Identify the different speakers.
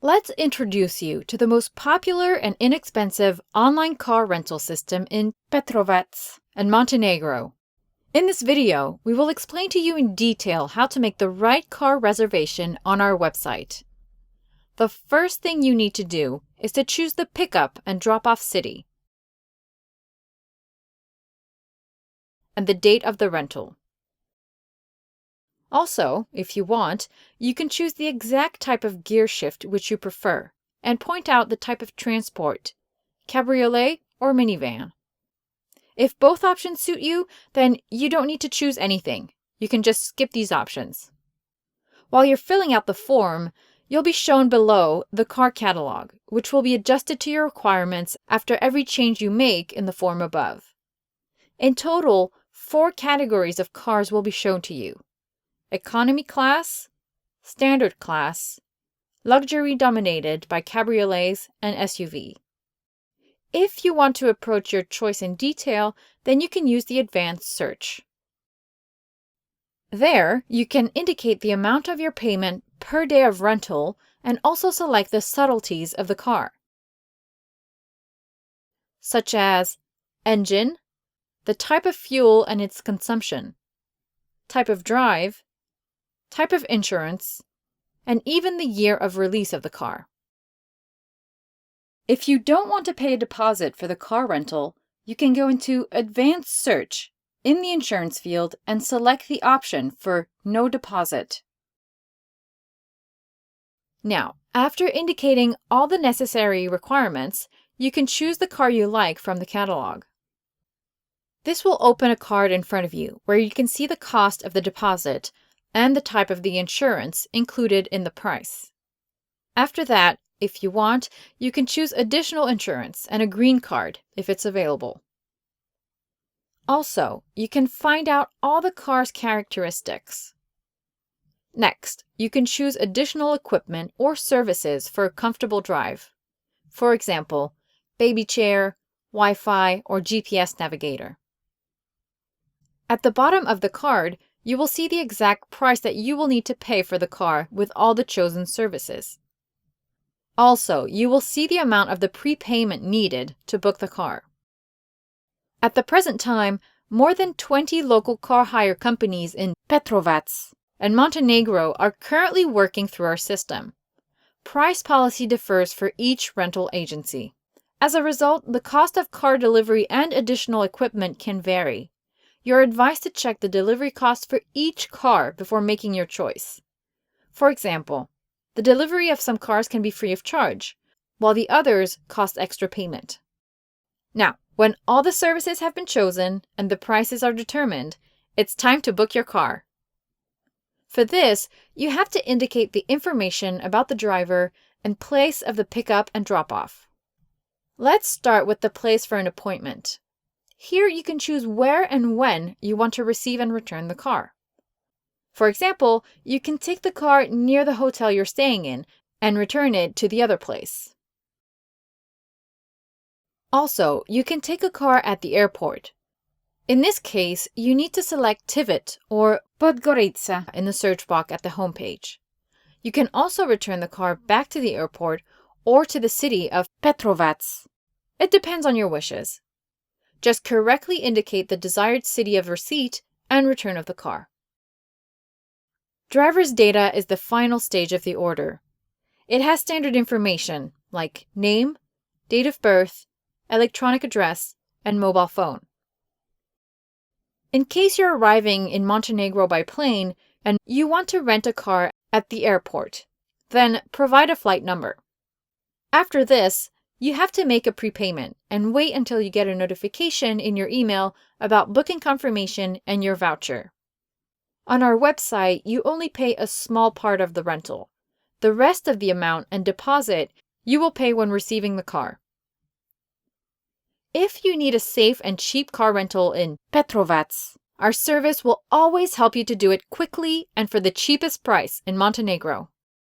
Speaker 1: Let's introduce you to the most popular and inexpensive online car rental system in Petrovac and Montenegro. In this video, we will explain to you in detail how to make the right car reservation on our website. The first thing you need to do is to choose the pickup and drop-off city and the date of the rental. Also, if you want, you can choose the exact type of gear shift which you prefer and point out the type of transport, cabriolet or minivan. If both options suit you, then you don't need to choose anything. You can just skip these options. While you're filling out the form, you'll be shown below the car catalog, which will be adjusted to your requirements after every change you make in the form above. In total, 4 categories of cars will be shown to you: economy class, standard class, luxury dominated by cabriolets and SUV. If you want to approach your choice in detail, then you can use the advanced search. There, you can indicate the amount of your payment per day of rental and also select the subtleties of the car, such as engine, the type of fuel and its consumption, type of drive, type of insurance, and even the year of release of the car. If you don't want to pay a deposit for the car rental, you can go into Advanced Search in the Insurance field and select the option for No Deposit. Now, after indicating all the necessary requirements, you can choose the car you like from the catalog. This will open a card in front of you where you can see the cost of the deposit and the type of the insurance included in the price. After that, if you want, you can choose additional insurance and a green card if it's available. Also, you can find out all the car's characteristics. Next, you can choose additional equipment or services for a comfortable drive. For example, baby chair, Wi-Fi, or GPS navigator. At the bottom of the card, you will see the exact price that you will need to pay for the car with all the chosen services. Also, you will see the amount of the prepayment needed to book the car. At the present time, more than 20 local car hire companies in Petrovac and Montenegro are currently working through our system. Price policy differs for each rental agency. As a result, the cost of car delivery and additional equipment can vary. You're advised to check the delivery cost for each car before making your choice. For example, the delivery of some cars can be free of charge, while the others cost extra payment. Now, when all the services have been chosen and the prices are determined, it's time to book your car. For this, you have to indicate the information about the driver and place of the pickup and drop-off. Let's start with the place for an appointment. Here you can choose where and when you want to receive and return the car. For example, you can take the car near the hotel you're staying in and return it to the other place. Also, you can take a car at the airport. In this case, you need to select Tivet or Podgorica in the search box at the homepage. You can also return the car back to the airport or to the city of Petrovac. It depends on your wishes. Just correctly indicate the desired city of receipt and return of the car. Driver's data is the final stage of the order. It has standard information like name, date of birth, electronic address, and mobile phone. In case you're arriving in Montenegro by plane and you want to rent a car at the airport, then provide a flight number. After this, you have to make a prepayment and wait until you get a notification in your email about booking confirmation and your voucher. On our website, you only pay a small part of the rental. The rest of the amount and deposit you will pay when receiving the car. If you need a safe and cheap car rental in Petrovac, our service will always help you to do it quickly and for the cheapest price in Montenegro.